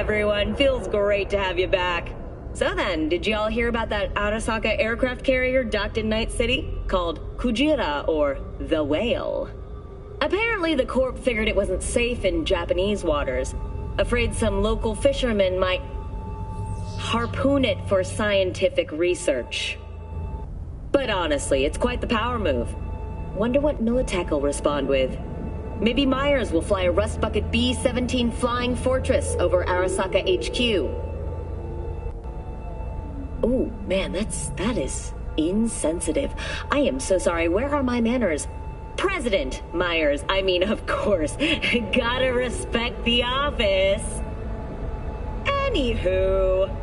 everyone. Feels great to have you back. So then, did y'all hear about that Arasaka aircraft carrier docked in Night City? Called Kujira, or the Whale. Apparently the Corp figured it wasn't safe in Japanese waters. Afraid some local fishermen might harpoon it for scientific research. But honestly, it's quite the power move. Wonder what Militech will respond with. Maybe Myers will fly a Rust Bucket B-17 Flying Fortress over Arasaka HQ. Ooh, man, that is insensitive. I am so sorry. Where are my manners? President Myers. I mean, of course. Gotta respect the office. Anywho.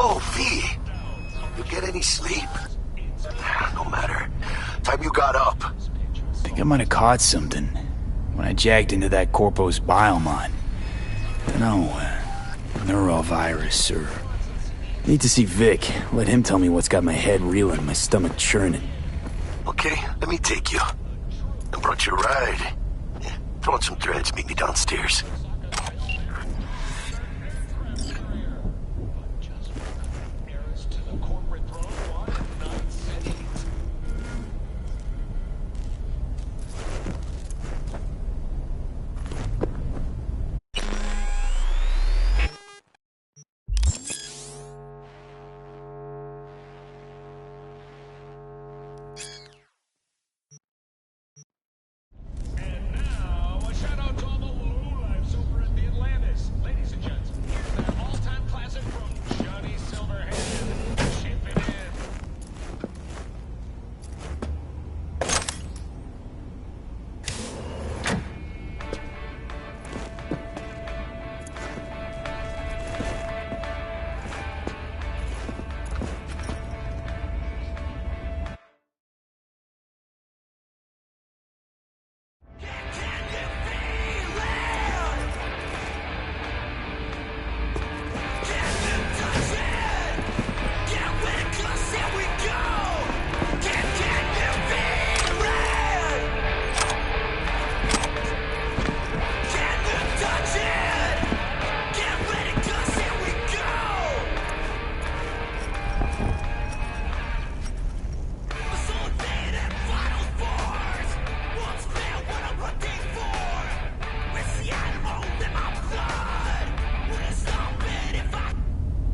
Oh, V! You get any sleep? No matter. Time you got up. Think I might have caught something when I jacked into that Corpo's biomon. No, neurovirus, or... Need to see Vic. Let him tell me what's got my head reeling and my stomach churning. Okay, let me take you. I brought you a ride. Yeah, throw on some threads, meet me downstairs.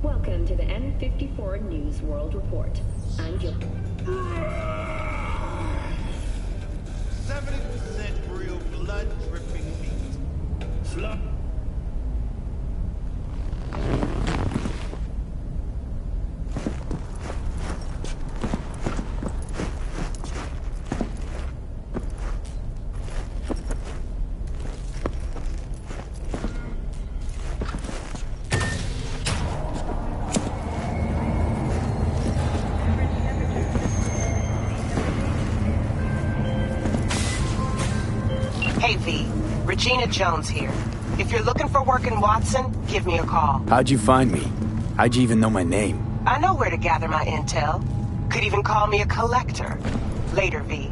Welcome to the N54 News World Report. I'm Jill. 70% real blood dripping meat. Slump. Hey, V. Regina Jones here. If you're looking for work in Watson, give me a call. How'd you find me? How'd you even know my name? I know where to gather my intel. Could even call me a collector. Later, V.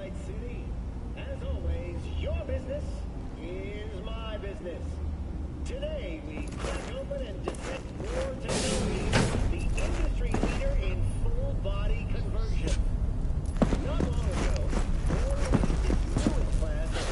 Night City. As always, your business is my business. Today, we crack open and dissect more technology, the industry leader in full-body conversion. Not long ago, Ford released its newest class of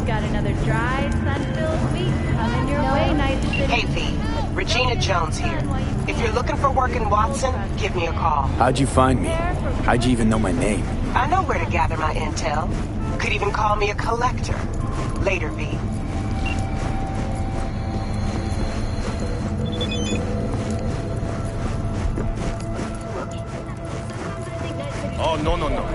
Got another dry, sun-filled week coming your way, Night City. Hey, V. Regina Jones here. If you're looking for work in Watson, give me a call. How'd you find me? How'd you even know my name? I know where to gather my intel. Could even call me a collector. Later, V. Oh, no, no, no.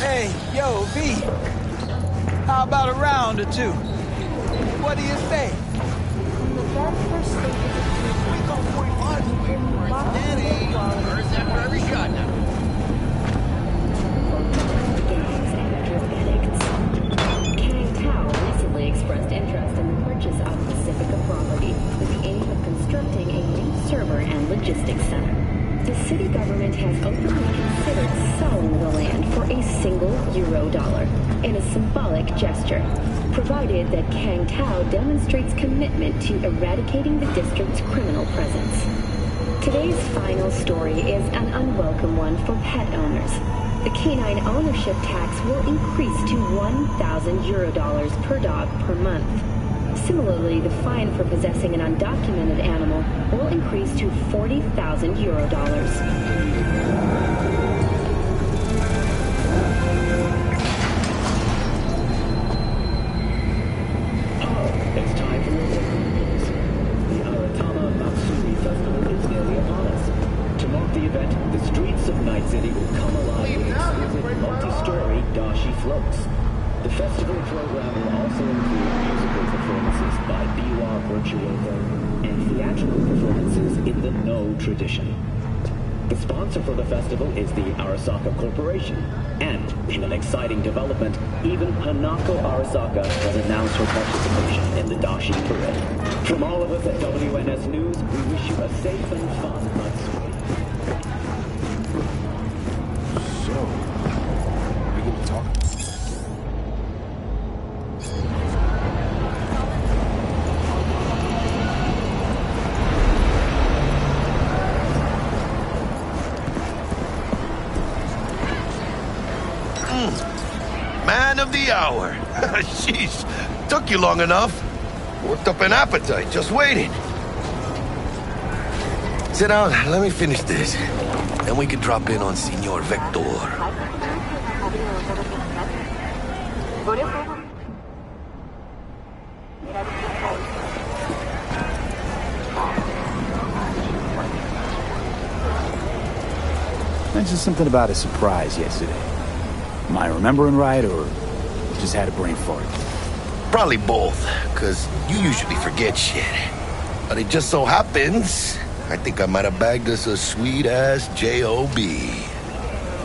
Hey, yo, V. How about a round or two? What do you say? Kang Tao recently expressed interest in the purchase of Pacifica property with the aim of constructing a new server and logistics center. The city government has openly considered selling the land for a single $1 in a symbolic gesture, provided that Kang Tao demonstrates commitment to eradicating the district's criminal presence. Today's final story is an unwelcome one for pet owners. The canine ownership tax will increase to $1,000 per dog per month. Similarly, the fine for possessing an undocumented animal will increase to $40,000. It's time for your news. The Aratama Matsuri Festival is nearly upon us. To mark the event, the streets of Night City will come alive with exquisite multi-story dashi floats. The festival program will also include musical performances by biwa virtuoso and theatrical performances in the No tradition. The sponsor for the festival is the Arasaka Corporation. And, in an exciting development, even Hanako Arasaka has announced her participation in the Dashi Parade. From all of us at WNS News, we wish you a safe and fun Matsuri. So, we gonna talk? Man of the hour. Sheesh. Took you long enough. Worked up an appetite just waiting. Sit down. Let me finish this. Then we can drop in on Senor Vector. Mentioned something about a surprise yesterday. Am I remembering right, or just had a brain fart? Probably both, because you usually forget shit. But it just so happens, I think I might have bagged us a sweet-ass J.O.B.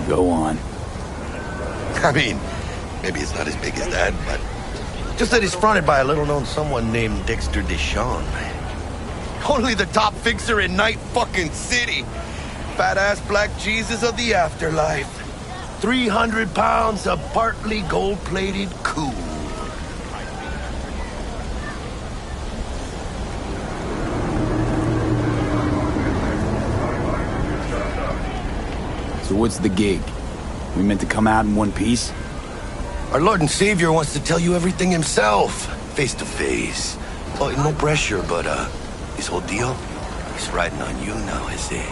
Go on. I mean, maybe it's not as big as that, but just that it's fronted by a little-known someone named Dexter Deshawn. Only the top fixer in Night fucking City. Fat-ass black Jesus of the afterlife. 300 pounds of partly gold-plated cool. So what's the gig? We meant to come out in one piece? Our Lord and Savior wants to tell you everything himself, face to face. Oh, no pressure, but, this whole deal, he's riding on you now, is he?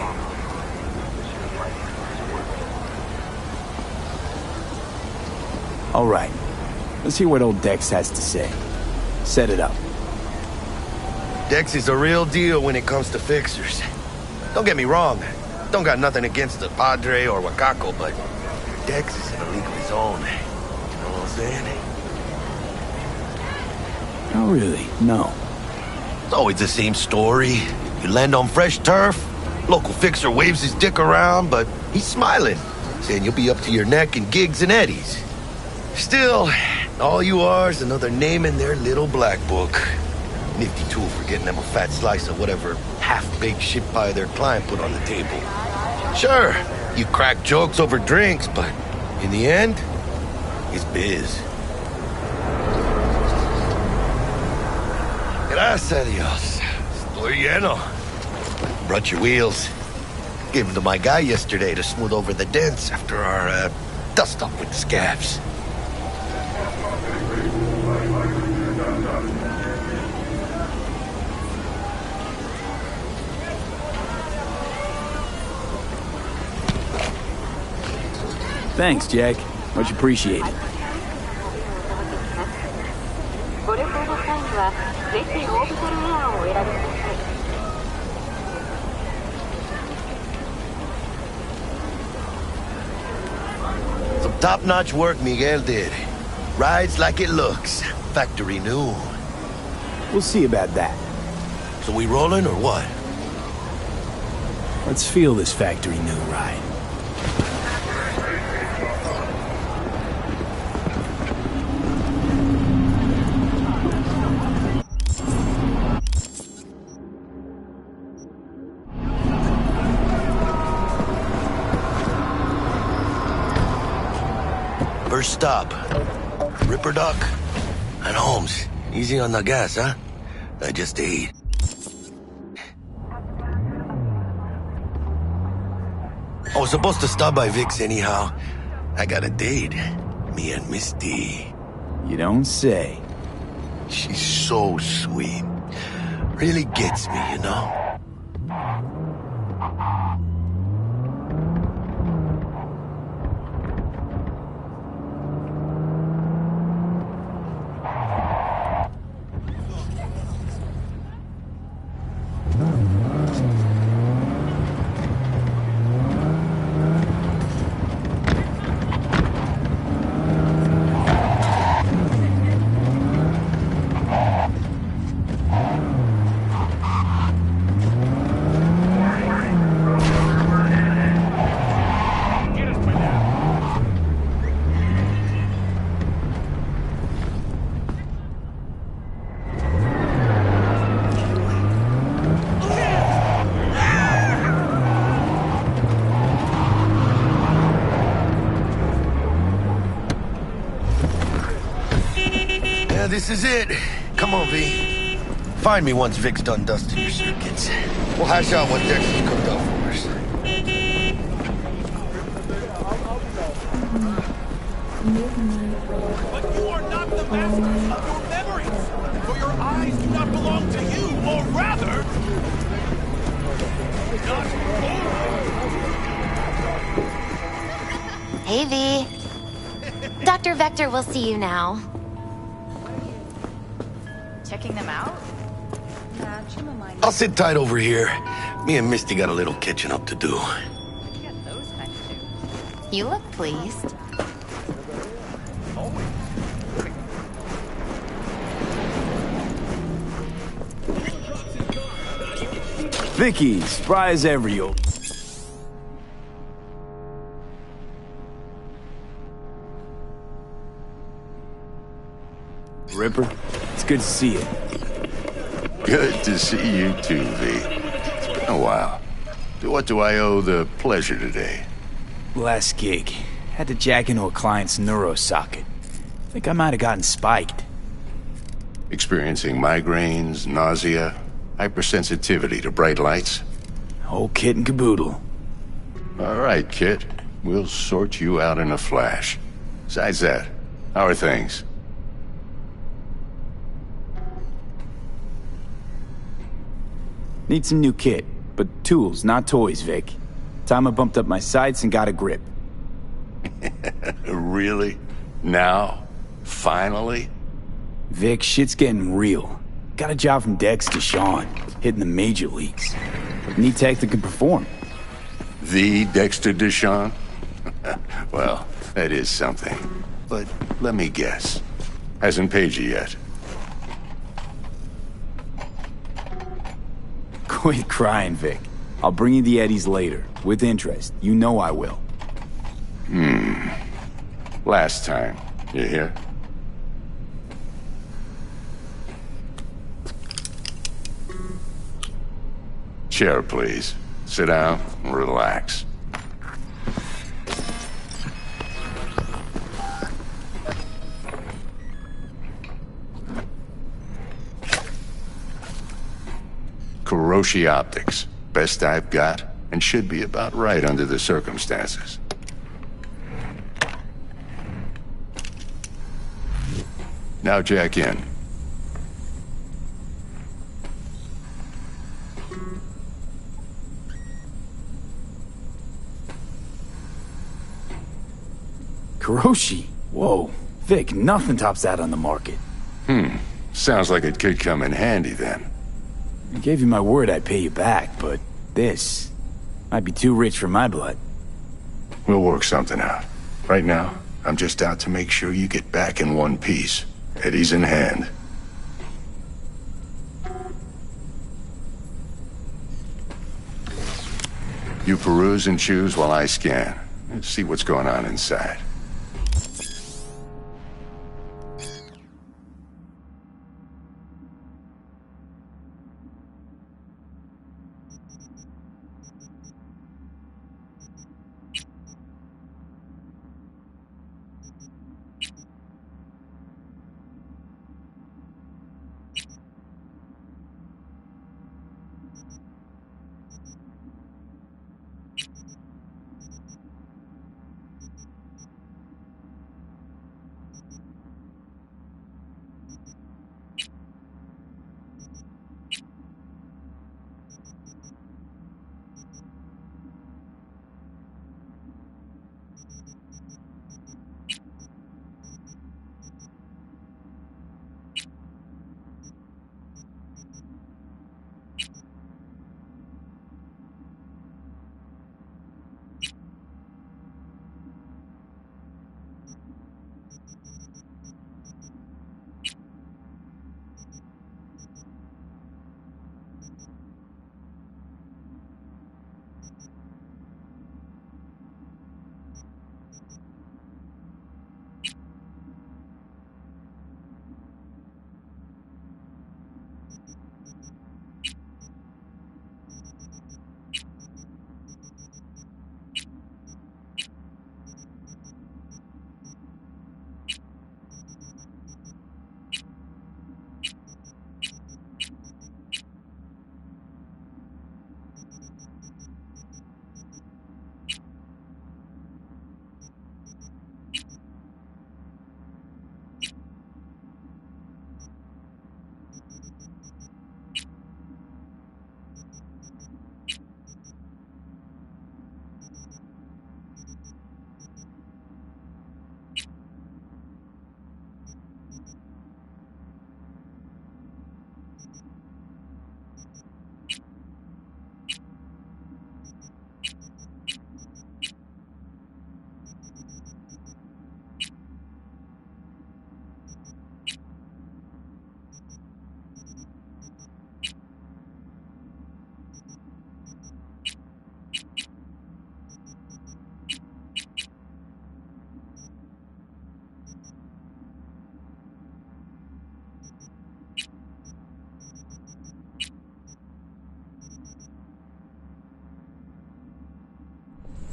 All right. Let's hear what old Dex has to say. Set it up. Dex is a real deal when it comes to fixers. Don't get me wrong. Don't got nothing against the Padre or Wakako, but Dex is in a league of his own. You know what I'm saying? Oh, really? No. It's always the same story. You land on fresh turf, Local fixer waves his dick around, but he's smiling, saying you'll be up to your neck in gigs and eddies. Still, all you are is another name in their little black book. Nifty tool for getting them a fat slice of whatever half-baked shit pie their client put on the table. Sure, you crack jokes over drinks, but in the end, it's biz. Gracias a Dios. Estoy lleno. Brought your wheels. Gave them to my guy yesterday to smooth over the dents after our dust-up with scabs. Thanks, Jack. Much appreciated. Some top-notch work Miguel did. Rides like it looks. Factory new. We'll see about that. So we rolling or what? Let's feel this factory new ride. First stop. Ripper Duck and Holmes. Easy on the gas, huh? I just ate. I was supposed to stop by Vic's anyhow. I got a date. Me and Misty. You don't say. She's so sweet. Really gets me, you know? This is it. Come on, V. Find me once Vic's done dusting your circuits. We'll hash out what Dexter's cooked up for us. But you are not the master of your memories, for your eyes do not belong to you, or rather, not Hey, V. Dr. Vector will see you now. Checking them out? I'll sit tight over here. Me and Misty got a little catching up to do. Got those kind of shoes. You look pleased. Vicky, spry as ever, you. Ripper, it's good to see you. Good to see you too, V. It's been a while. To what do I owe the pleasure today? Last gig. Had to jack into a client's neuro socket. Think I might have gotten spiked. Experiencing migraines, nausea, hypersensitivity to bright lights? Whole kit and caboodle. All right, Kit. We'll sort you out in a flash. Besides that, how are things? Need some new kit, but tools, not toys, Vic. Time I bumped up my sights and got a grip. Really? Now? Finally? Vic, shit's getting real. Got a job from Dex to Sean, hitting the major leagues. Need tech that can perform. The Dexter Deshawn? Well, that is something. But let me guess. Hasn't paid you yet. Quit crying, Vic. I'll bring you the eddies later, with interest. You know I will. Last time. You hear? Chair, please. Sit down and relax. Kuroshi Optics. Best I've got, and should be about right under the circumstances. Now jack in. Kuroshi? Whoa. Vic, nothing tops that on the market. Sounds like it could come in handy then. I gave you my word I'd pay you back, but this might be too rich for my blood. We'll work something out. Right now, I'm just out to make sure you get back in one piece. Eddie's in hand. You peruse and choose while I scan. Let's see what's going on inside.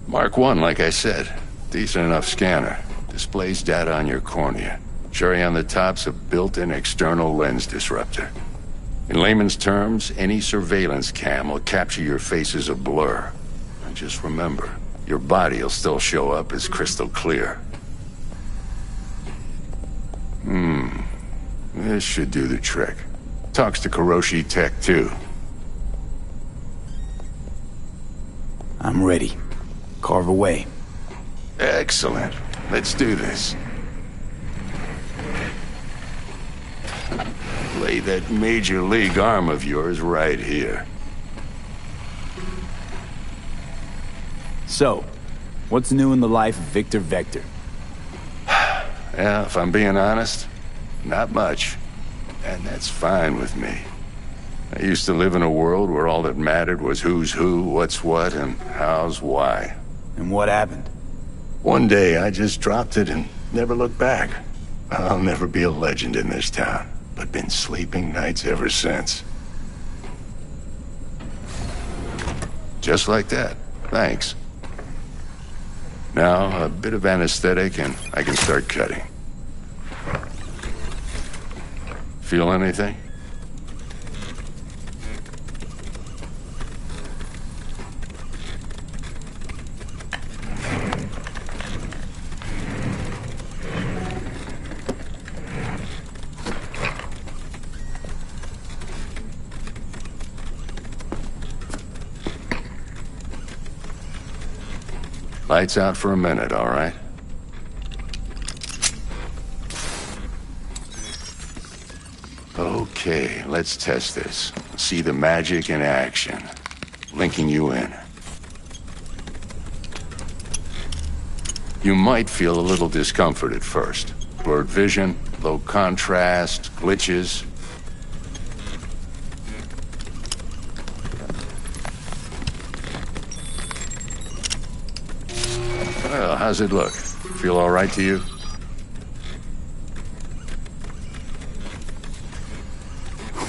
Mark 1, like I said. Decent enough scanner. Displays data on your cornea. Cherry on the top's a built-in external lens disruptor. In layman's terms, any surveillance cam will capture your face as a blur. And just remember, your body will still show up as crystal clear. This should do the trick. Talks to Kuroshi Tech, too. I'm ready. Carve away. Excellent. Let's do this. Lay that major league arm of yours right here. So, what's new in the life of Victor Vector? Yeah, if I'm being honest, not much. And that's fine with me. I used to live in a world where all that mattered was who's who, what's what, and how's why. And what happened? One day, I just dropped it and never looked back. I'll never be a legend in this town, but been sleeping nights ever since. Just like that. Thanks. Now, a bit of anesthetic and I can start cutting. Feel anything? Lights out for a minute, all right? Okay, let's test this. See the magic in action. Linking you in. You might feel a little discomfort at first. Blurred vision, low contrast, glitches. Well, how's it look? Feel all right to you?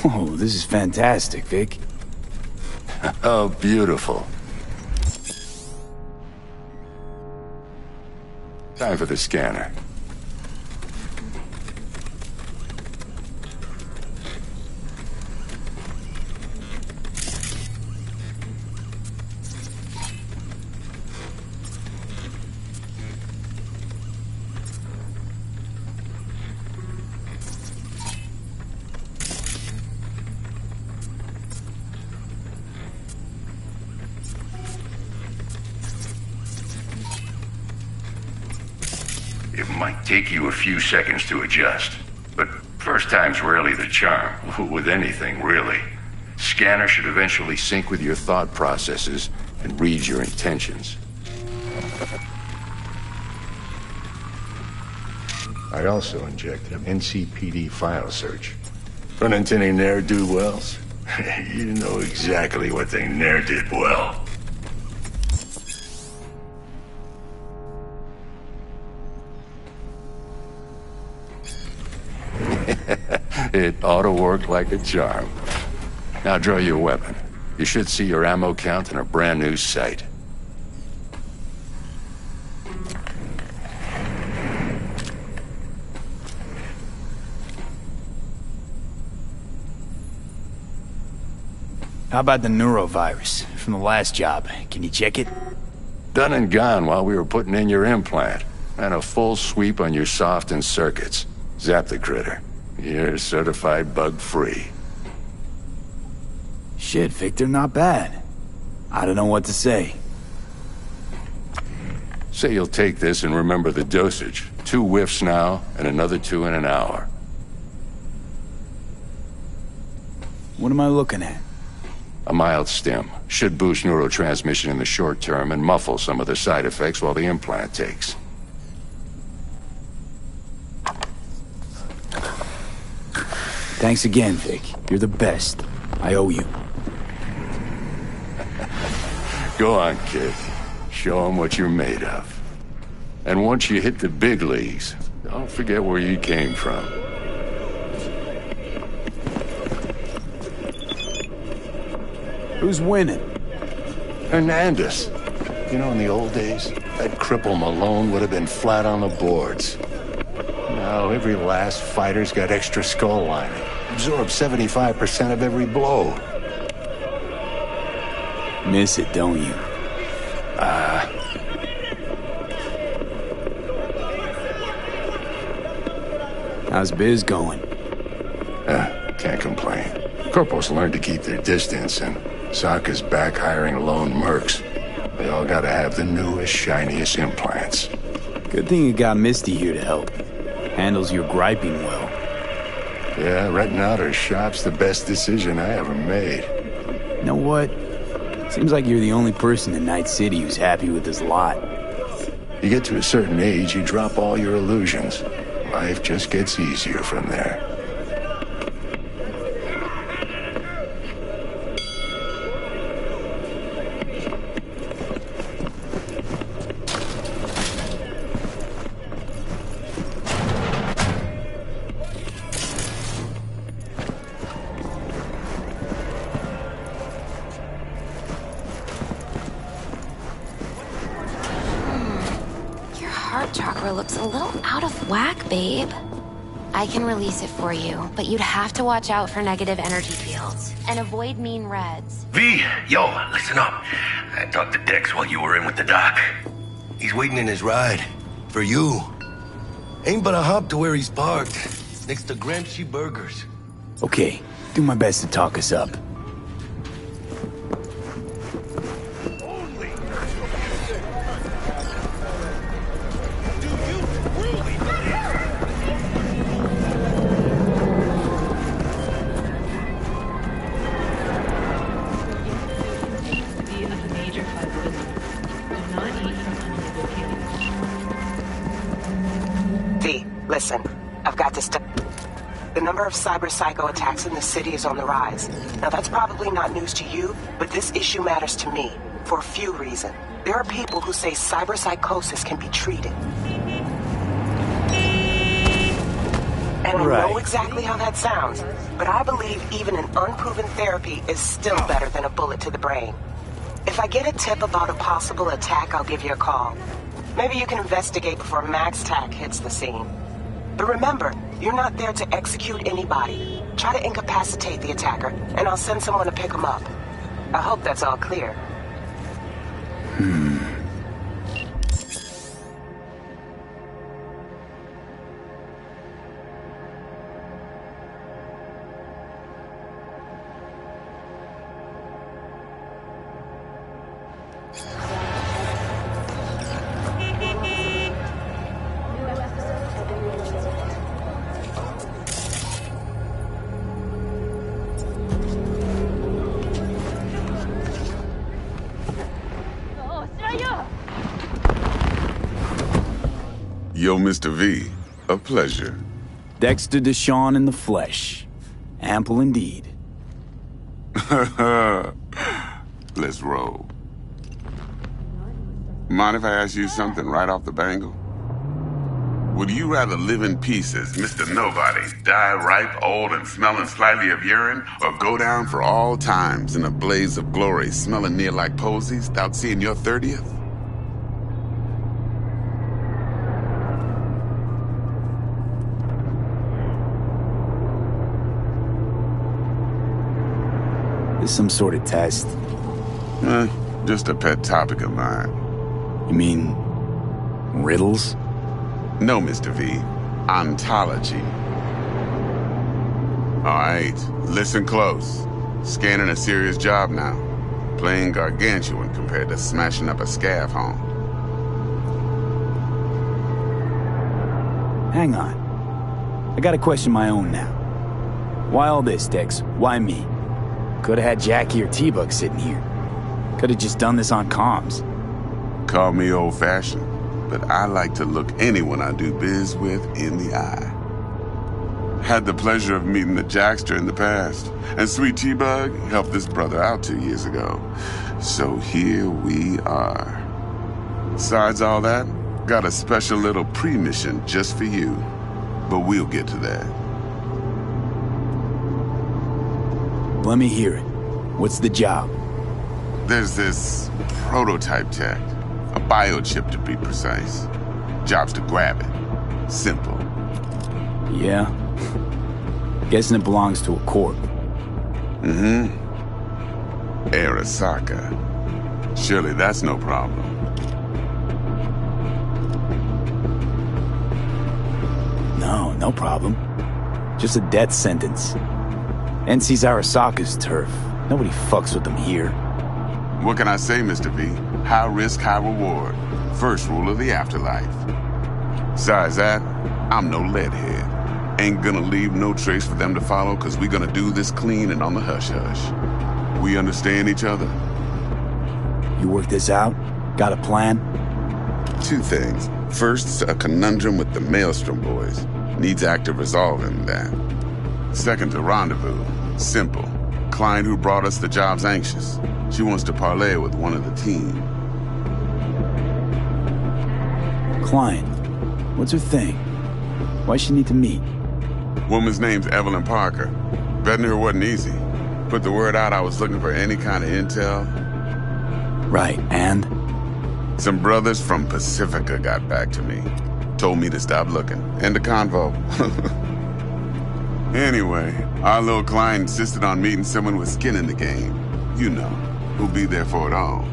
Oh, this is fantastic, Vic. Oh, beautiful. Time for the scanner. It might take you a few seconds to adjust, but first time's rarely the charm, with anything, really. Scanner should eventually sync with your thought processes and read your intentions. I also injected an NCPD file search. Run into any ne'er-do-wells? You know exactly what they ne'er did well. It ought to work like a charm. Now draw your weapon. You should see your ammo count in a brand new sight. How about the neurovirus from the last job? Can you check it? Done and gone while we were putting in your implant. And a full sweep on your soft and circuits. Zap the critter. You're certified bug-free. Shit, Victor, not bad. I don't know what to say. Say you'll take this and remember the dosage. 2 whiffs now, and another 2 in an hour. What am I looking at? A mild stim. Should boost neurotransmission in the short term and muffle some of the side effects while the implant takes. Thanks again, Vic. You're the best. I owe you. Go on, kid. Show 'em what you're made of. And once you hit the big leagues, don't forget where you came from. Who's winning? Hernandez. You know, in the old days, that cripple Malone would have been flat on the boards. Now, every last fighter's got extra skull lining. Absorbs 75% of every blow. Miss it, don't you? How's biz going? Can't complain. Corporals learned to keep their distance, and Sokka's back hiring lone mercs. They all gotta have the newest, shiniest implants. Good thing you got Misty here to help. Handles your griping well. Yeah, renting out her shop's the best decision I ever made. You know what? Seems like you're the only person in Night City who's happy with this lot. You get to a certain age, you drop all your illusions. Life just gets easier from there. heart chakra looks a little out of whack, babe. I can release it for you, but you'd have to watch out for negative energy fields and avoid mean reds. V, yo, listen up. I talked to Dex while you were in with the doc. He's waiting in his ride. For you. Ain't but a hop to where he's parked. Next to Gramsci Burgers. Okay, do my best to talk us up. Listen, I've got to stop. The number of cyber-psycho attacks in the city is on the rise. Now, that's probably not news to you, but this issue matters to me for a few reasons. There are people who say cyberpsychosis can be treated. And I know exactly how that sounds, but I believe even an unproven therapy is still better than a bullet to the brain. If I get a tip about a possible attack, I'll give you a call. Maybe you can investigate before Max Tack hits the scene. But remember, you're not there to execute anybody. Try to incapacitate the attacker, and I'll send someone to pick him up. I hope that's all clear. Yo, Mr. V, a pleasure. Dexter Deshawn in the flesh. Ample indeed. Let's roll. Mind if I ask you something right off the bangle? Would you rather live in peace as Mr. Nobody, die ripe, old, and smelling slightly of urine, or go down for all times in a blaze of glory, smelling near like posies, without seeing your 30th? Is some sort of test? Just a pet topic of mine. You mean riddles? No, Mr. V. Ontology. All right, listen close. Scanning a serious job now. Playing gargantuan compared to smashing up a scav home. Hang on. I got a question of my own now. Why all this, Dex? Why me? Could've had Jackie or T-Bug sitting here. Could've just done this on comms. Call me old-fashioned, but I like to look anyone I do biz with in the eye. Had the pleasure of meeting the Jackster in the past, and sweet T-Bug helped this brother out 2 years ago. So here we are. Besides all that, got a special little pre-mission just for you, but we'll get to that. Let me hear it. What's the job? There's this prototype tech. A biochip, to be precise. Job's to grab it. Simple. Yeah? Guessing it belongs to a corp. Mm-hmm. Arasaka. Surely that's no problem. No problem. Just a death sentence. NC's Arasaka's turf. Nobody fucks with them here. What can I say, Mr. V? High risk, high reward. First rule of the afterlife. Besides that, I'm no leadhead. Ain't gonna leave no trace for them to follow, cause we gonna do this clean and on the hush-hush. We understand each other? You work this out? Got a plan? Two things. First, a conundrum with the Maelstrom boys. Needs active resolving that. Second, a rendezvous. Simple. Client who brought us the job's anxious. She wants to parlay with one of the team. Client? What's her thing? Why she need to meet? Woman's name's Evelyn Parker. Vetting her wasn't easy. Put the word out I was looking for any kind of intel. Right, and? Some brothers from Pacifica got back to me. Told me to stop looking. End of convo. Anyway, our little client insisted on meeting someone with skin in the game. You know, who'll be there for it all.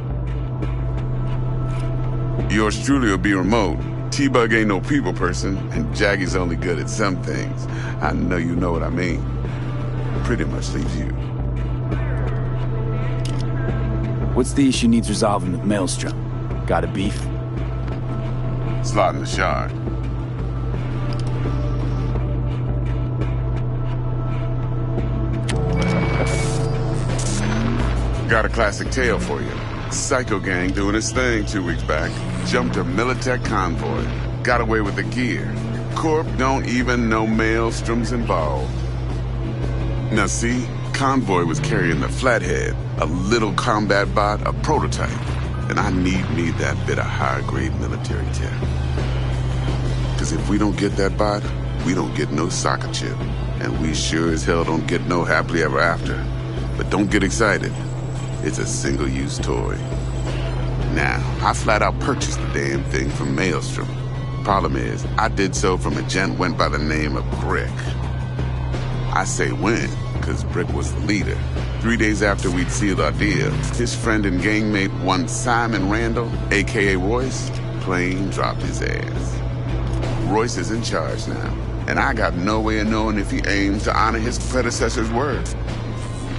Yours truly will be remote. T-Bug ain't no people person, and Jaggy's only good at some things. I know you know what I mean. Pretty much leaves you. What's the issue needs resolving with Maelstrom? Got a beef? Slotting the shard. Got a classic tale for you. Psycho gang doing his thing 2 weeks back. Jumped a Militech convoy. Got away with the gear. Corp don't even know Maelstrom's involved. Now see, convoy was carrying the Flathead, a little combat bot, a prototype. And I need me that bit of high-grade military tech. Because if we don't get that bot, we don't get no soccer chip. And we sure as hell don't get no happily ever after. But don't get excited. It's a single-use toy. Now, I flat out purchased the damn thing from Maelstrom. Problem is, I did so from a gent went by the name of Brick. I say when, because Brick was the leader. 3 days after we'd sealed our deal, his friend and gangmate, one Simon Randall, a.k.a. Royce, plain dropped his ass. Royce is in charge now, and I got no way of knowing if he aims to honor his predecessor's word.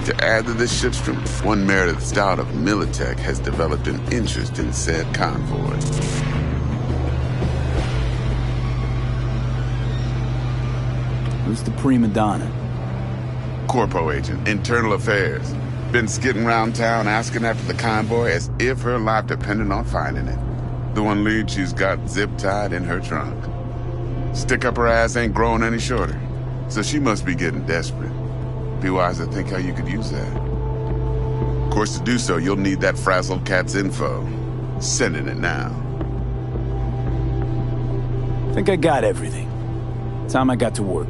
To add to this shitstorm, one Meredith Stout of Militech has developed an interest in said convoy. Who's the prima donna? Corpo agent, internal affairs. Been skidding around town asking after the convoy as if her life depended on finding it. The one lead she's got zip-tied in her trunk. Stick up her ass ain't growing any shorter, so she must be getting desperate. Be wise to think how you could use that. Of course, to do so, you'll need that frazzled cat's info. Sending it now. Think I got everything. Time I got to work.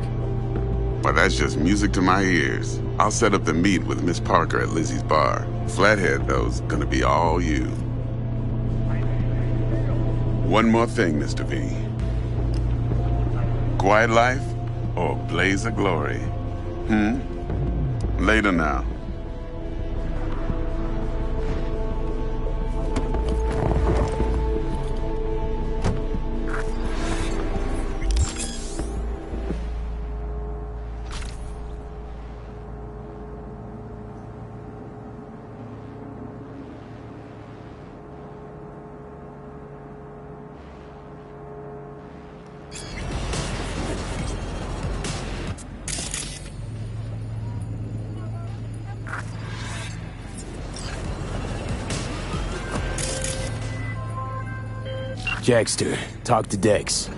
Well, that's just music to my ears. I'll set up the meet with Miss Parker at Lizzie's bar. Flathead, though's gonna be all you. One more thing, Mr. V. Quiet life or blaze of glory? Later now. Jackster, talk to Dex.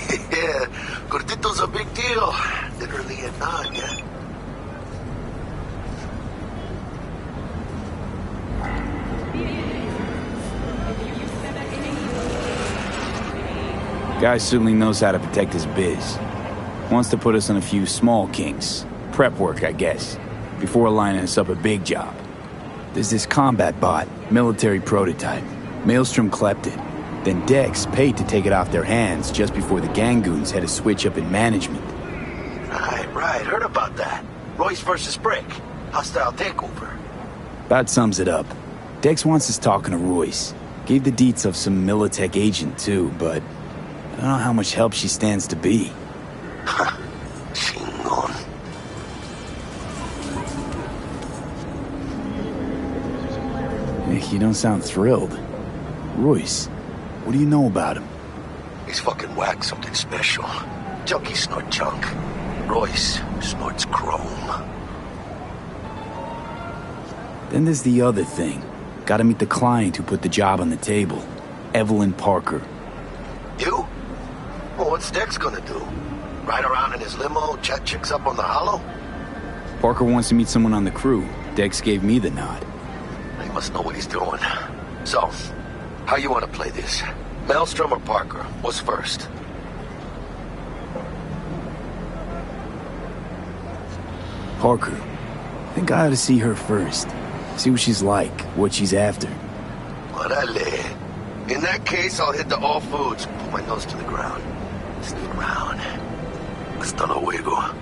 Yeah, Gordito's a big deal. Literally at 9, yeah. Guy certainly knows how to protect his biz. Wants to put us on a few small kinks. Prep work, I guess. Before lining us up a big job. There's this combat bot, military prototype. Maelstrom clept it. Then Dex paid to take it off their hands just before the Gangoons had a switch up in management. Right. Heard about that. Royce versus Brick. Hostile takeover. About sums it up. Dex wants us talking to Royce. Gave the deets of some Militech agent too, but I don't know how much help she stands to be. Chingon. Nick, you don't sound thrilled. Royce, what do you know about him? He's fucking whack, something special. Junkies snort junk. Royce snorts chrome. Then there's the other thing. Gotta meet the client who put the job on the table. Evelyn Parker. You? Well, what's Dex gonna do? Ride around in his limo, chat chicks up on the hollow? Parker wants to meet someone on the crew. Dex gave me the nod. He must know what he's doing. So, how you want to play this? Maelstrom or Parker? What's first? Parker. I think I ought to see her first. See what she's like, what she's after. Orale. In that case, I'll hit the all foods. Put my nose to the ground. Sniff around. Hasta luego.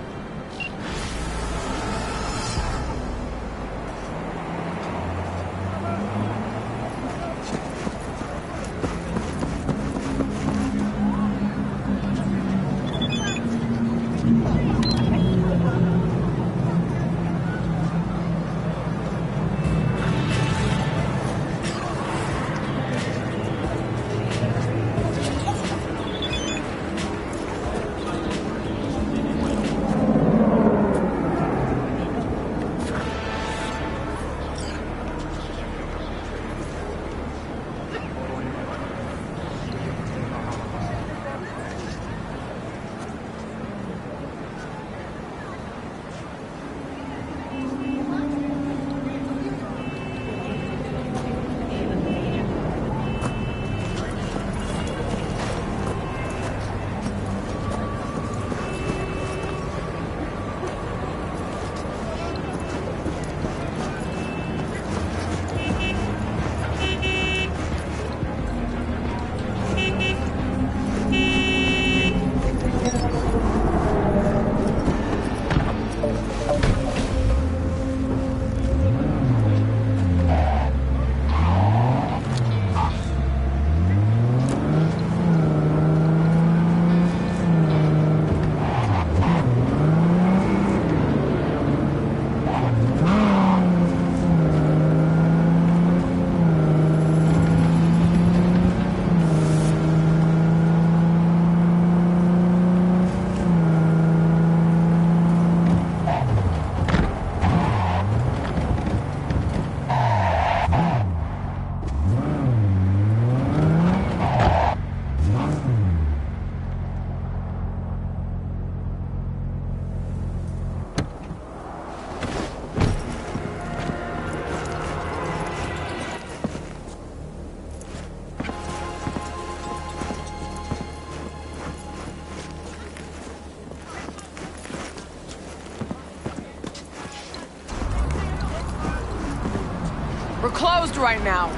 We're closed right now.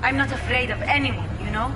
I'm not afraid of anyone, you know?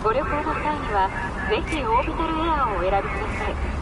ご旅行の際にはぜひオービタルエアーをお選びください。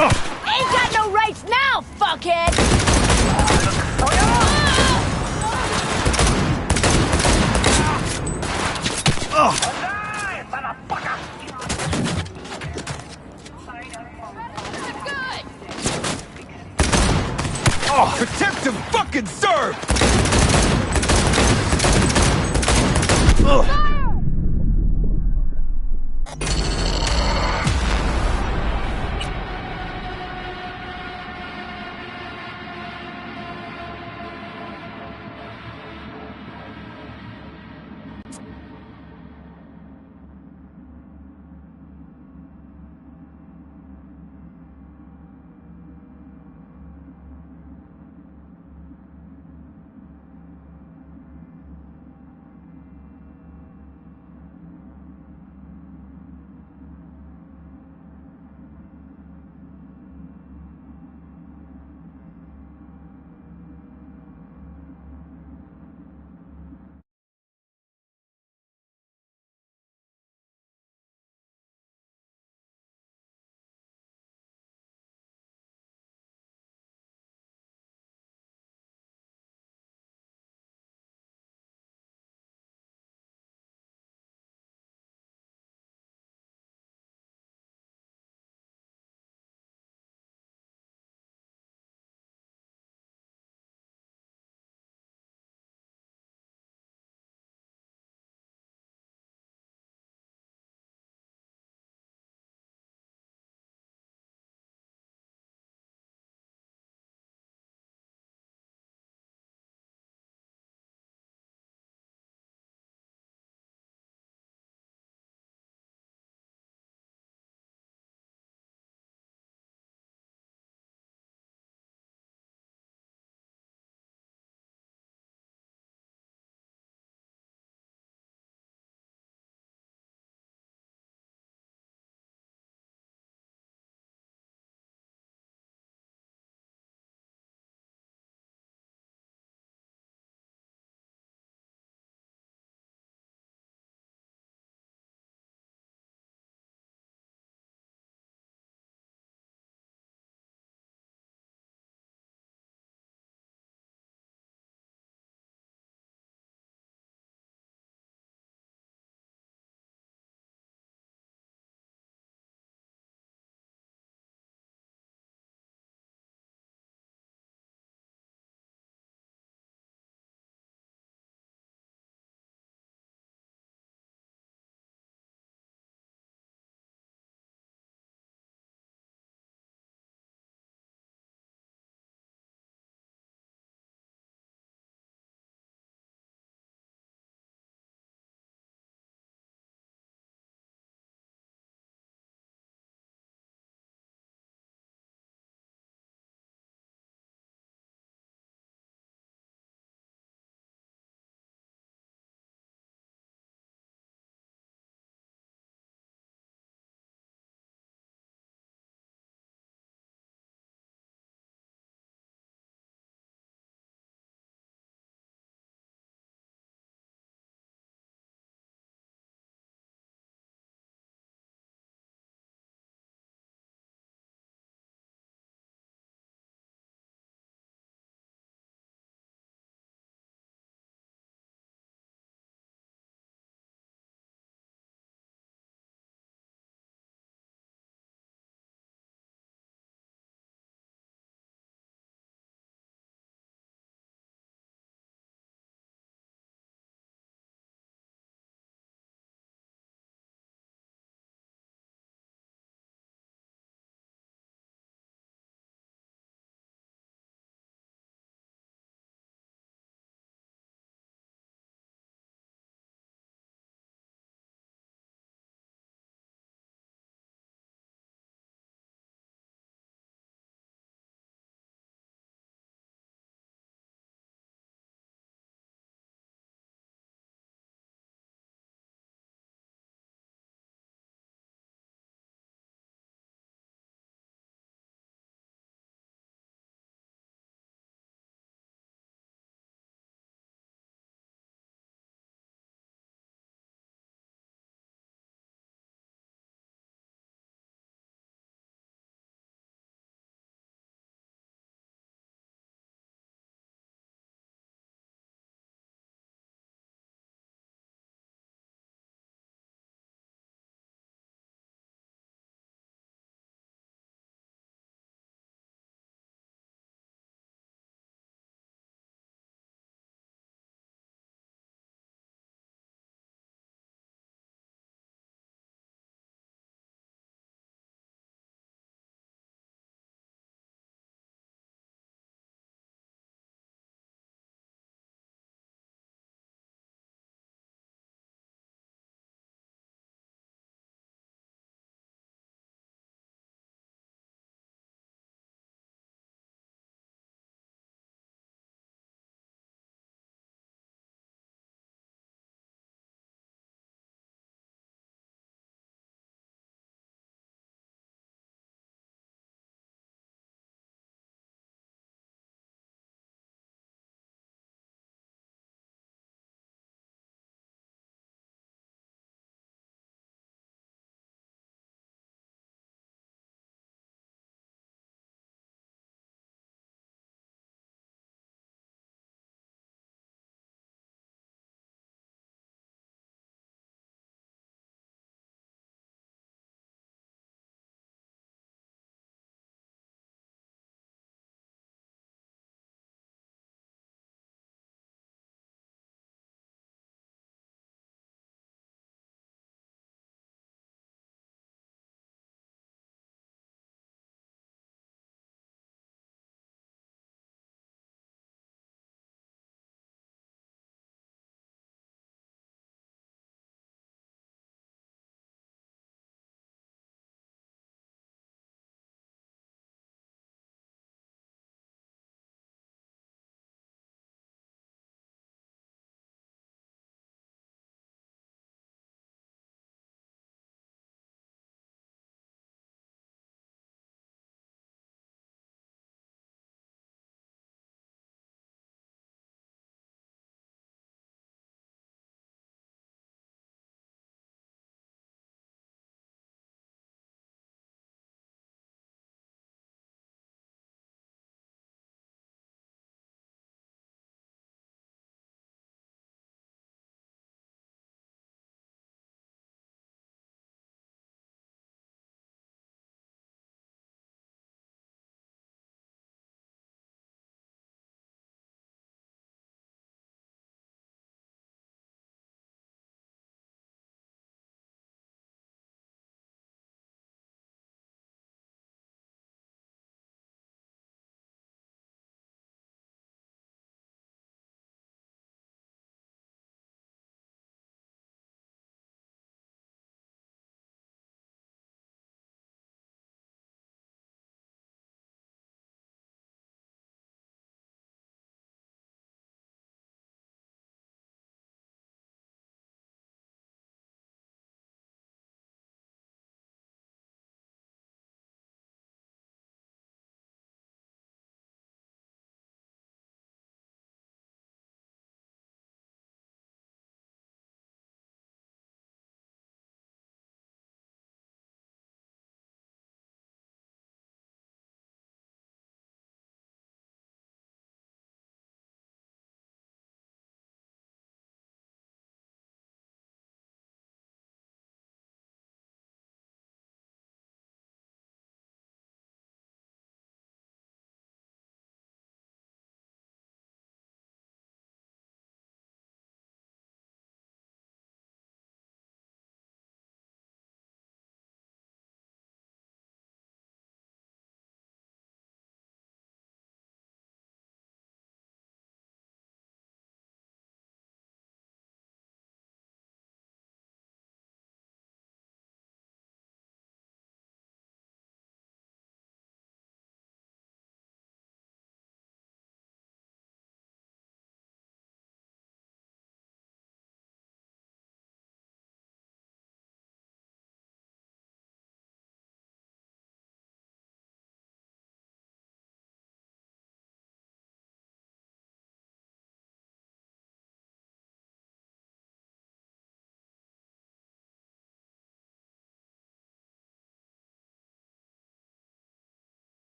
Ain't got no rights now, fuckhead! Oh, protect and fucking serve! Ugh.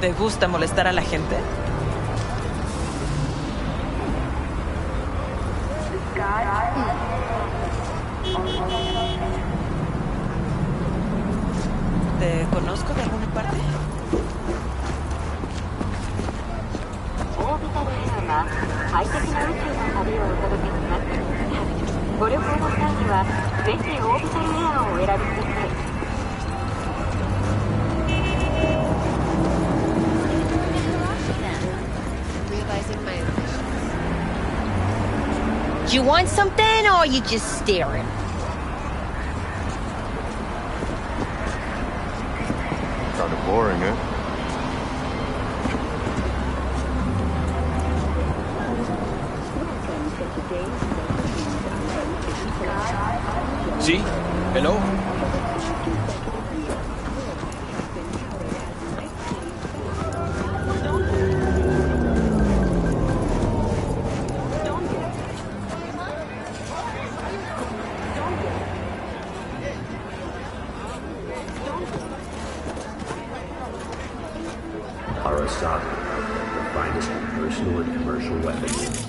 ¿Te gusta molestar a la gente? ¿Te conozco de alguna parte? オービタルエアが快適な宇宙の旅をお届けします。ご旅行の際にはぜひオービタルエアをお選びください。 Realizing my Do you want something, or are you just staring? Kind of boring, eh? ¿Sí? ¿Hello? Arasaka, the finest personal and commercial weapons.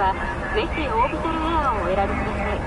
はぜひオービタルエアをお選びください。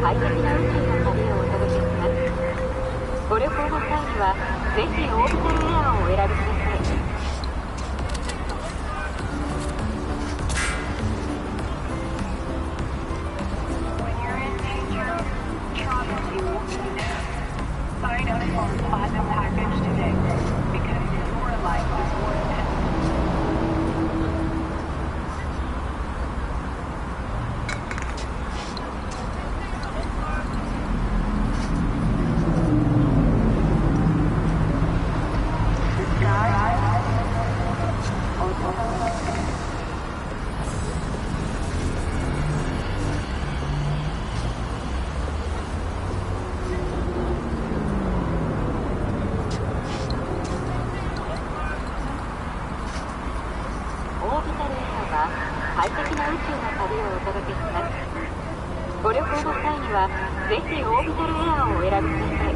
快適な宇宙の旅をお届けします。ご旅行の際にはぜひオービタルエアをお選びください。快適な宇宙の旅をお届けします。ご旅行の際にはぜひオービタルエアをお選びください。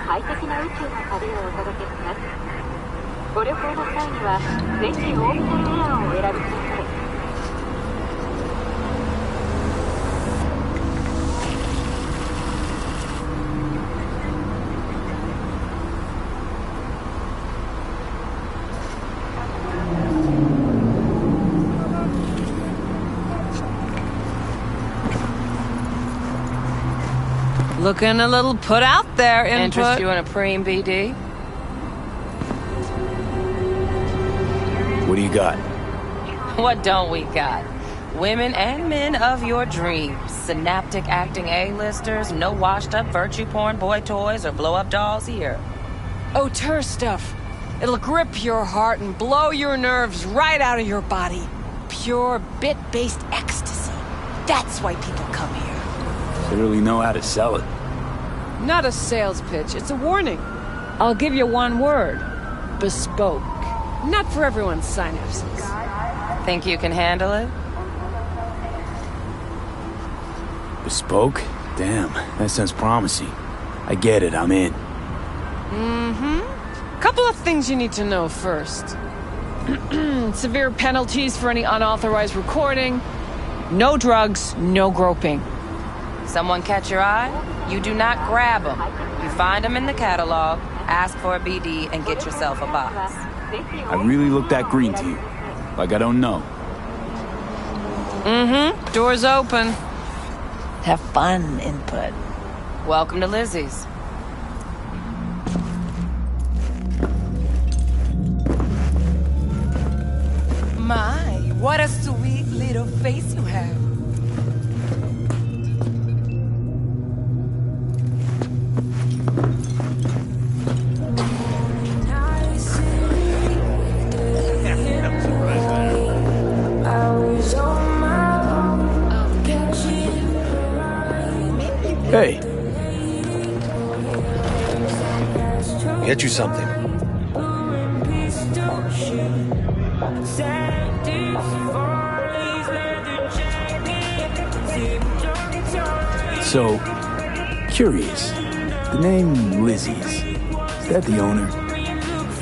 快適な宇宙の旅をお届けします。ご旅行の際にはぜひオービタルエアをお選びください。Looking a little put out there, input. Interest you in a preem, BD? What do you got? What don't we got? Women and men of your dreams. Synaptic acting A-listers, no washed-up virtue porn boy toys or blow-up dolls here. Auteur stuff. It'll grip your heart and blow your nerves right out of your body. Pure bit-based ecstasy. That's why people come here. Clearly know how to sell it. Not a sales pitch, it's a warning. I'll give you one word. Bespoke. Not for everyone's synapses. Think you can handle it? Bespoke? Damn, that sounds promising. I get it, I'm in. Mm-hmm. Couple of things you need to know first. Severe penalties for any unauthorized recording. No drugs, no groping. Someone catch your eye? You do not grab them. You find them in the catalog, ask for a BD, and get yourself a box. I really look that green to you. Like I don't know. Mm-hmm. Door's open. Have fun, input. Welcome to Lizzie's. My, what a sweet little face you have. Hey. Get you something. So, curious. The name Lizzie's. Is that the owner?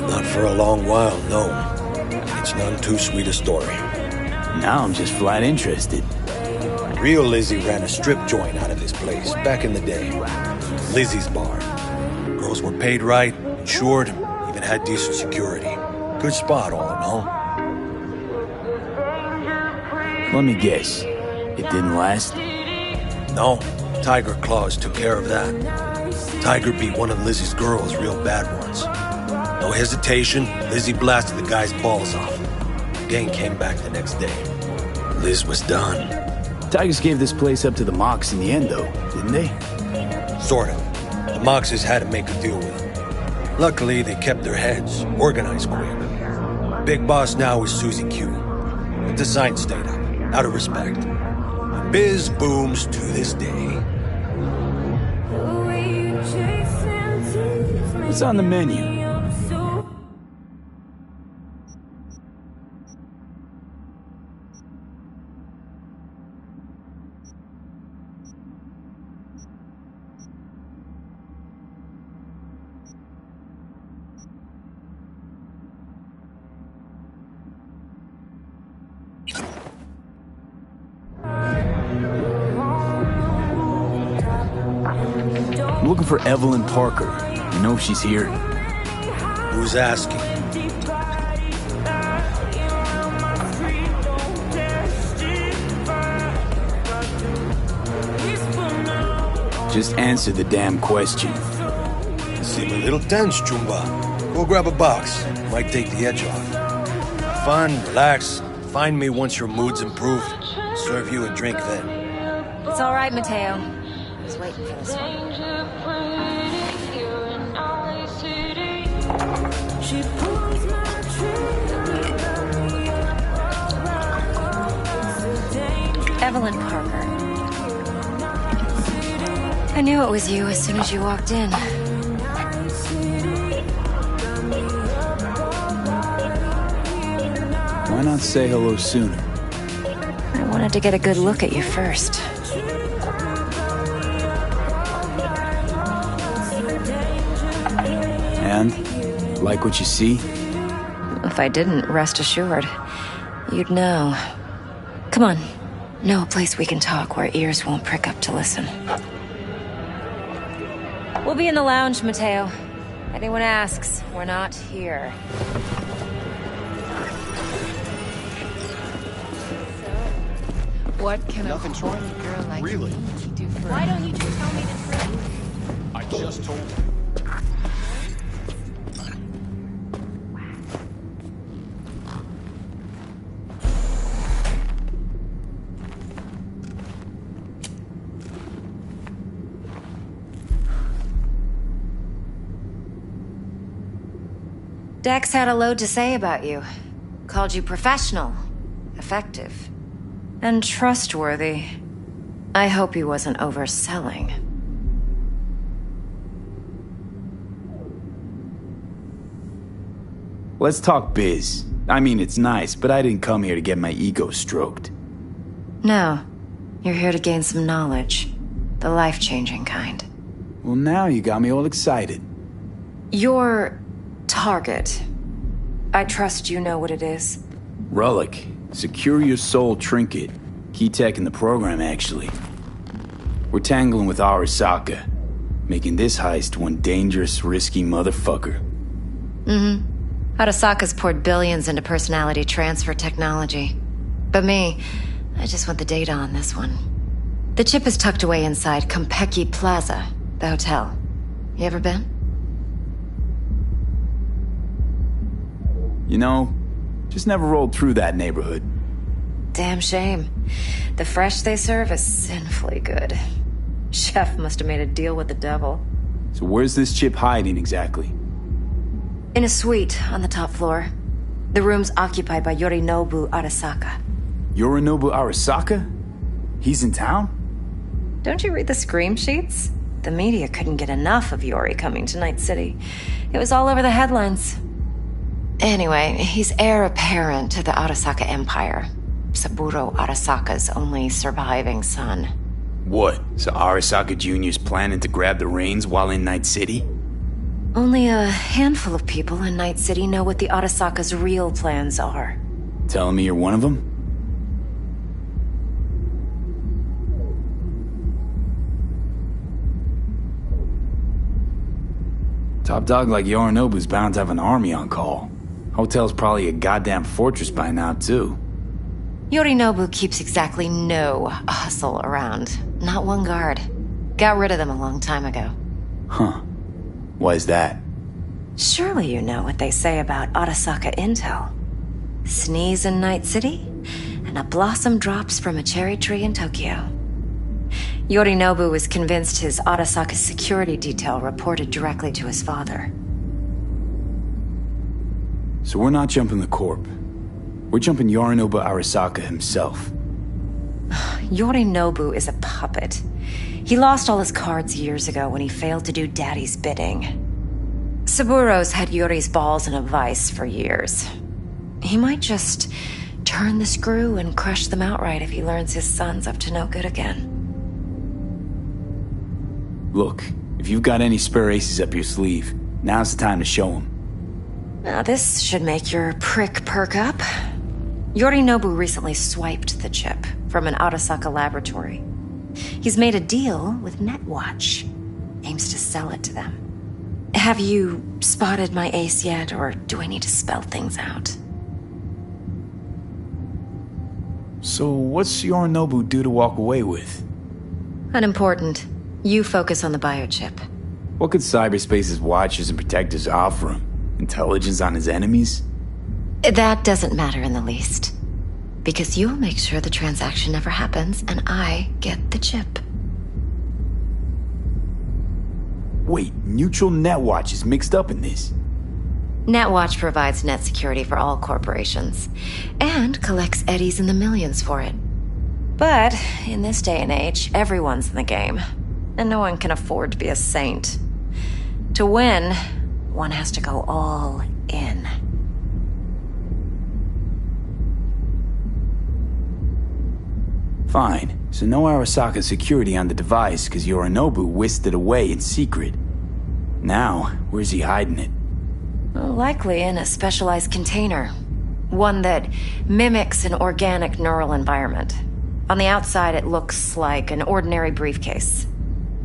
Not for a long while, no. It's none too sweet a story. Now I'm just flat interested. Real Lizzie ran a strip joint out of this place back in the day. Lizzie's Bar. Girls were paid right, insured, even had decent security. Good spot, all in all. Let me guess. It didn't last? No. Tiger Claws took care of that. Tiger beat one of Lizzie's girls real bad once. No hesitation, Lizzie blasted the guy's balls off. Gang came back the next day. Liz was done. Tigers gave this place up to the Mox in the end, though, didn't they? Sort of. The Moxes had to make a deal with them. Luckily, they kept their heads, organized quick. Big boss now is Susie Q. But the sign stayed up, out of respect. And biz booms to this day. What's on the menu? I'm looking for Evelyn Parker. You know if she's here? Who's asking? Just answer the damn question. Seem a little tense, Chumba. Go grab a box. Might take the edge off. Have fun, relax. Find me once your mood's improved. Serve you a drink then. It's all right, Mateo. I was waiting for this one. Evelyn Parker. I knew it was you as soon as you walked in. Why not say hello sooner? I wanted to get a good look at you first. And? Like what you see? If I didn't, rest assured, you'd know. Come on. Know a place we can talk where ears won't prick up to listen. We'll be in the lounge, Mateo. Anyone asks, we're not here. What can Nothing's a wrong. girl like Really? me do for Why don't you just tell me the truth? I just told you. Dex had a load to say about you. Called you professional, effective, and trustworthy. I hope he wasn't overselling. Let's talk biz. I mean, it's nice, but I didn't come here to get my ego stroked. No, you're here to gain some knowledge. The life-changing kind. Well, now you got me all excited. Your target. I trust you know what it is. Relic. Secure your soul trinket. Key tech in the program, actually. We're tangling with Arasaka, making this heist one dangerous, risky motherfucker. Mm-hmm. Arasaka's poured billions into personality transfer technology. But me, I just want the data on this one. The chip is tucked away inside Kompeki Plaza, the hotel. You ever been? You know, just never rolled through that neighborhood. Damn shame. The fresh they serve is sinfully good. Chef must have made a deal with the devil. So where's this chip hiding exactly? In a suite on the top floor. The room's occupied by Yorinobu Arasaka. Yorinobu Arasaka? He's in town? Don't you read the scream sheets? The media couldn't get enough of Yori coming to Night City. It was all over the headlines. Anyway, he's heir apparent to the Arasaka Empire. Saburo Arasaka's only surviving son. What? So Arasaka Jr.'s planning to grab the reins while in Night City? Only a handful of people in Night City know what the Arasaka's real plans are. Telling me you're one of them? Top dog like Yorinobu's bound to have an army on call. Hotel's probably a goddamn fortress by now, too. Yorinobu keeps exactly no hustle around. Not one guard. Got rid of them a long time ago. Huh. Why is that? Surely you know what they say about Arasaka intel. Sneeze in Night City, and a blossom drops from a cherry tree in Tokyo. Yorinobu was convinced his Arasaka security detail reported directly to his father. So we're not jumping the Corp. We're jumping Yorinobu Arasaka himself. Yorinobu is a puppet. He lost all his cards years ago when he failed to do Daddy's bidding. Saburo's had Yori's balls in a vice for years. He might just turn the screw and crush them outright if he learns his son's up to no good again. Look, if you've got any spare aces up your sleeve, now's the time to show them. Now this should make your prick perk up. Yorinobu recently swiped the chip from an Arasaka laboratory. He's made a deal with Netwatch. Aims to sell it to them. Have you spotted my ace yet, or do I need to spell things out? So what's Yorinobu due to walk away with? Unimportant. You focus on the biochip. What could cyberspace's watchers and protectors offer him? Intelligence on his enemies? That doesn't matter in the least. Because you'll make sure the transaction never happens, and I get the chip. Wait, Neutral Netwatch is mixed up in this? Netwatch provides net security for all corporations, and collects eddies in the millions for it. But in this day and age, everyone's in the game, and no one can afford to be a saint. To win, one has to go all in. Fine, so no Arasaka security on the device because Yorinobu whisked it away in secret. Now, where's he hiding it? Well, likely in a specialized container. One that mimics an organic neural environment. On the outside, it looks like an ordinary briefcase.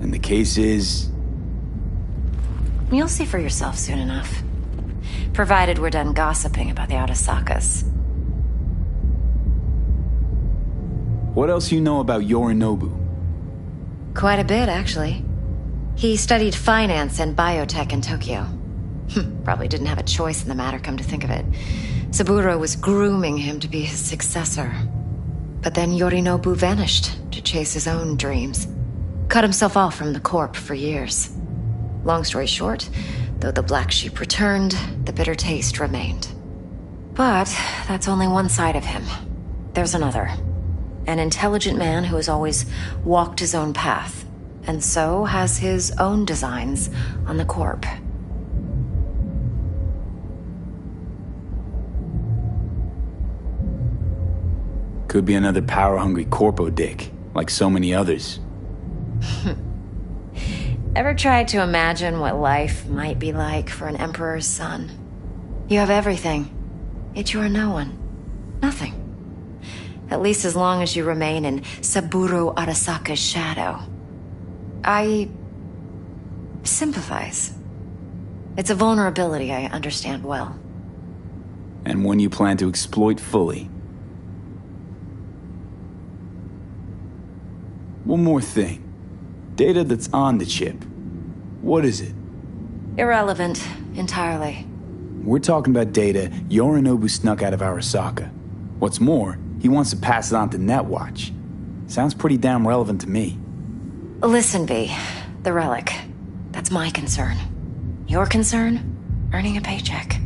And the case is... You'll see for yourself soon enough. Provided we're done gossiping about the Arasakas. What else you know about Yorinobu? Quite a bit, actually. He studied finance and biotech in Tokyo. Probably didn't have a choice in the matter, come to think of it. Saburo was grooming him to be his successor. But then Yorinobu vanished to chase his own dreams. Cut himself off from the Corp for years. Long story short, though the black sheep returned, the bitter taste remained. But that's only one side of him. There's another. An intelligent man who has always walked his own path, and so has his own designs on the Corp. Could be another power-hungry corpo dick, like so many others. Ever tried to imagine what life might be like for an emperor's son? You have everything, yet you are no one. Nothing. At least as long as you remain in Saburo Arasaka's shadow. I sympathize. It's a vulnerability I understand well. And one you plan to exploit fully. One more thing. Data that's on the chip. What is it? Irrelevant, entirely. We're talking about data Yorinobu snuck out of Arasaka. What's more, he wants to pass it on to Netwatch. Sounds pretty damn relevant to me. Listen, V. The relic. That's my concern. Your concern? Earning a paycheck.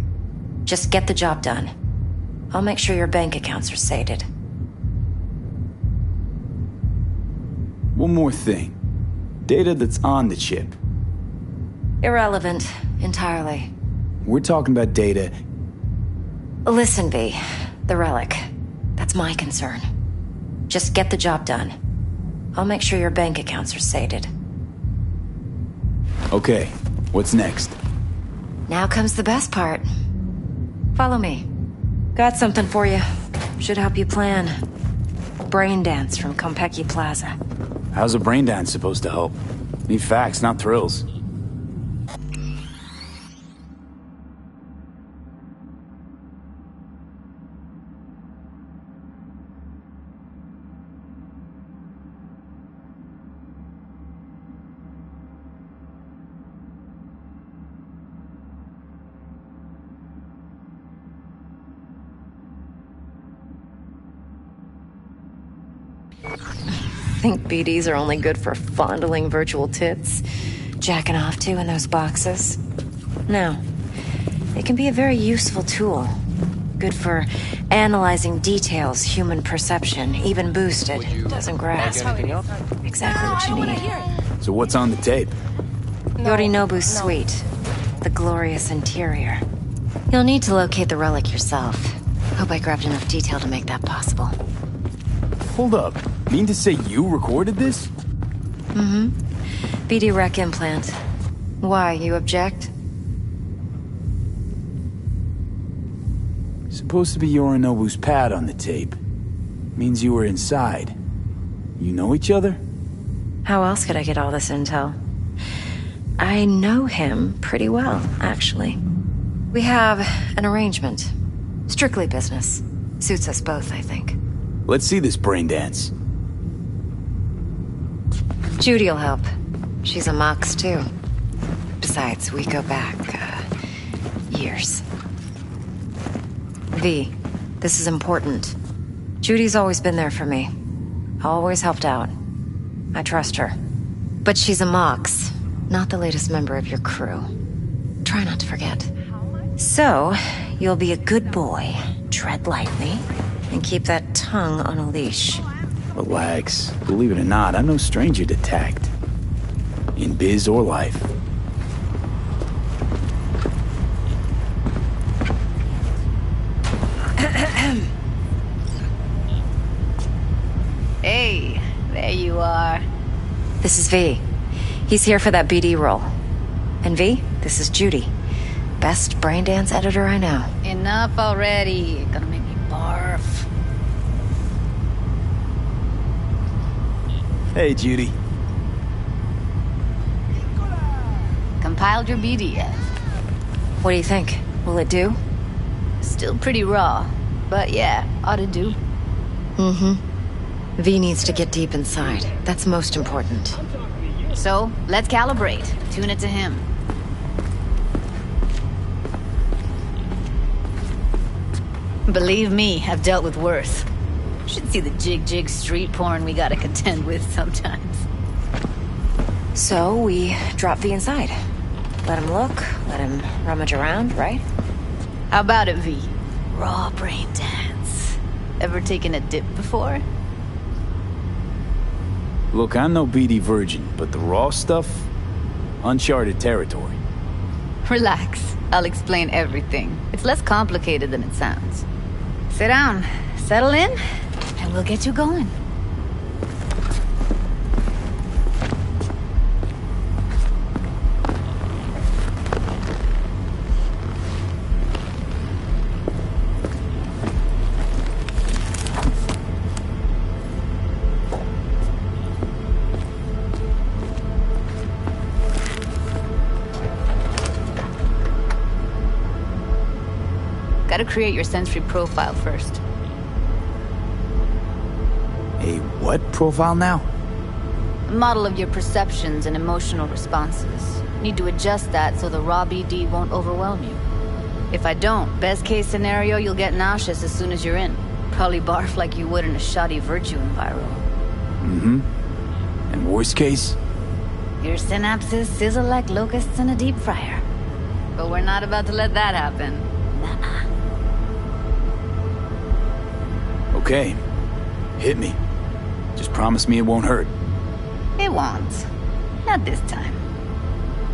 Just get the job done. I'll make sure your bank accounts are sated. One more thing. Data that's on the chip. Irrelevant, entirely. We're talking about data... Listen, V. The relic. That's my concern. Just get the job done. I'll make sure your bank accounts are sated. Okay, what's next? Now comes the best part. Follow me. Got something for you. Should help you plan. Brain dance from Konpeki Plaza. How's a brain dance supposed to help? Need facts, not thrills. Think BDs are only good for fondling virtual tits? Jacking off to in those boxes? No. They can be a very useful tool. Good for analyzing details human perception, even boosted, doesn't grasp. Exactly what you need. So what's on the tape? Yorinobu's suite. The glorious interior. You'll need to locate the relic yourself. Hope I grabbed enough detail to make that possible. Hold up. Mean to say you recorded this? Mm-hmm. BD rec implant. Why, you object? Supposed to be Yorinobu's pad on the tape. Means you were inside. You know each other? How else could I get all this intel? I know him pretty well, actually. We have an arrangement. Strictly business. Suits us both, I think. Let's see this brain dance. Judy'll help. She's a Mox, too. Besides, we go back, years. V, this is important. Judy's always been there for me. Always helped out. I trust her. But she's a Mox, not the latest member of your crew. Try not to forget. So, you'll be a good boy, tread lightly, and keep that tongue on a leash. Relax. Believe it or not, I'm no stranger to tact. In biz or life. Hey, there you are. This is V. He's here for that BD role. And V, this is Judy. Best brain dance editor I know. Enough already. Gonna make me barf. Hey, Judy. Compiled your BDF. What do you think? Will it do? Still pretty raw. But yeah, ought to do. Mm-hmm. V needs to get deep inside. That's most important. So, let's calibrate. Tune it to him. Believe me, I've dealt with worse. Should see the jig street porn we gotta contend with sometimes. So, we drop V inside. Let him look, let him rummage around, right? How about it, V? Raw brain dance. Ever taken a dip before? Look, I'm no BD virgin, but the raw stuff? Uncharted territory. Relax. I'll explain everything. It's less complicated than it sounds. Sit down, settle in, and we'll get you going. Gotta create your sensory profile first. A what profile now? A model of your perceptions and emotional responses. Need to adjust that so the raw BD won't overwhelm you. If I don't, best case scenario, you'll get nauseous as soon as you're in. Probably barf like you would in a shoddy Virtue enviro. Mm-hmm. And worst case? Your synapses sizzle like locusts in a deep fryer. But we're not about to let that happen. Nuh-uh. Okay. Hit me. Just promise me it won't hurt. It won't. Not this time.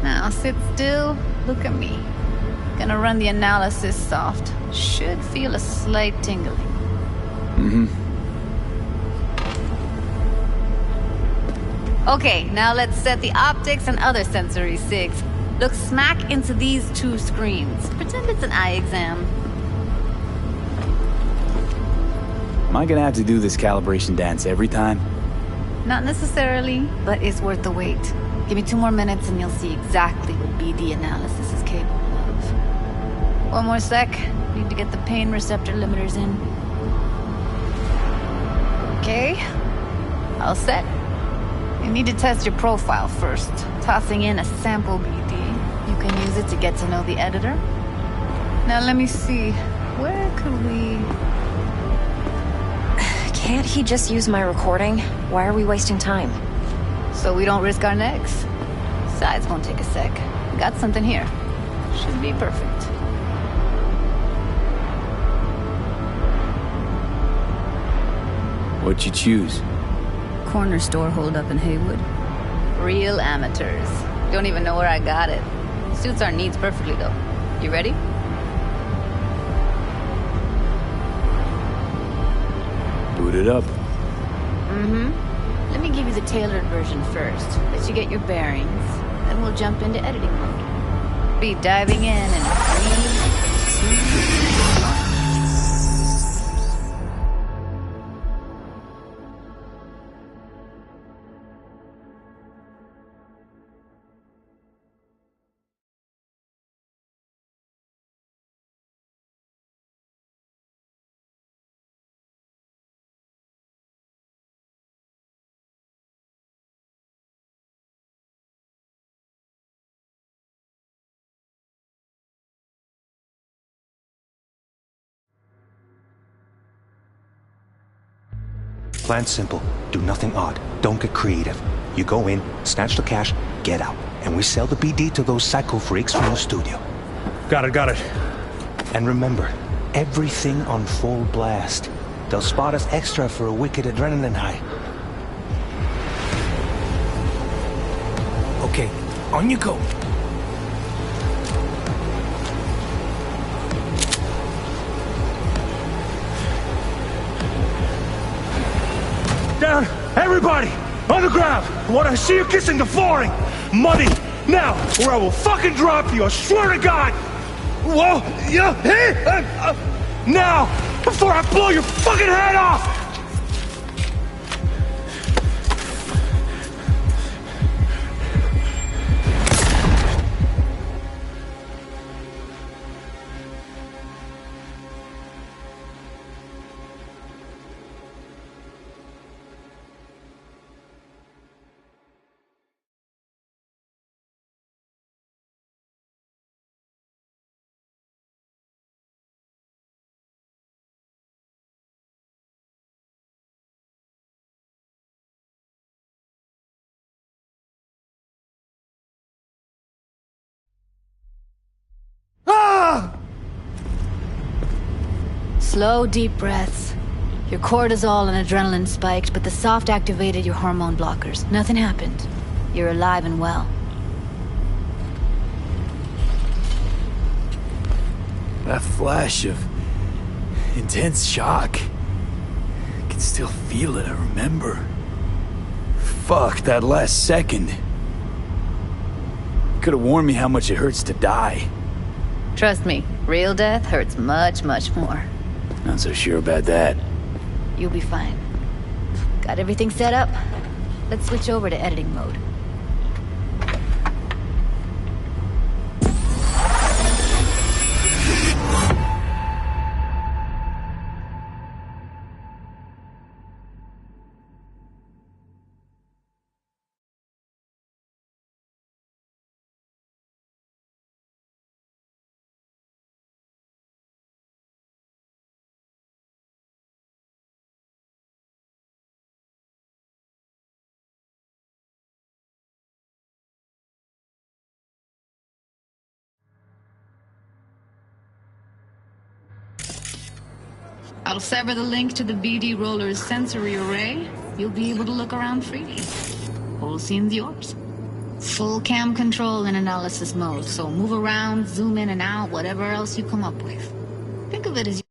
Now sit still, look at me. Gonna run the analysis soft. Should feel a slight tingling. Mm-hmm. Okay, now let's set the optics and other sensory sigs. Look smack into these two screens. Pretend it's an eye exam. Am I gonna have to do this calibration dance every time? Not necessarily, but it's worth the wait. Give me 2 more minutes and you'll see exactly what BD analysis is capable of. 1 more sec. Need to get the pain receptor limiters in. Okay. All set. You need to test your profile first. Tossing in a sample BD. You can use it to get to know the editor. Now let me see. Where could we... Can't he just use my recording? Why are we wasting time? So we don't risk our necks. Besides, won't take a sec. Got something here. Should be perfect. What'd you choose? Corner store holdup in Haywood. Real amateurs. Don't even know where I got it. Suits our needs perfectly, though. You ready? Boot it up. Mm-hmm. Let me give you the tailored version first. Let you get your bearings. Then we'll jump into editing mode. Be diving in and 3, 2... Plan's simple. Do nothing odd. Don't get creative. You go in, snatch the cash, get out. And we sell the BD to those psycho freaks from the studio. Got it. And remember, everything on full blast. They'll spot us extra for a wicked adrenaline high. Okay, on you go. Down! Everybody! On the ground! I want to see you kissing the flooring! Muddy! Now, or I will fucking drop you, I swear to God! Whoa, yeah, hey, now, before I blow your fucking head off! Slow, deep breaths. Your cortisol and adrenaline spiked, but the soft activated your hormone blockers. Nothing happened. You're alive and well. That flash of intense shock. I can still feel it, I remember. Fuck, that last second. Could have warned me how much it hurts to die. Trust me, real death hurts much, much more. Not so sure about that. You'll be fine. Got everything set up? Let's switch over to editing mode. I'll sever the link to the BD Roller's sensory array. You'll be able to look around freely. Whole scene's yours. Full cam control in analysis mode, so move around, zoom in and out, whatever else you come up with. Think of it as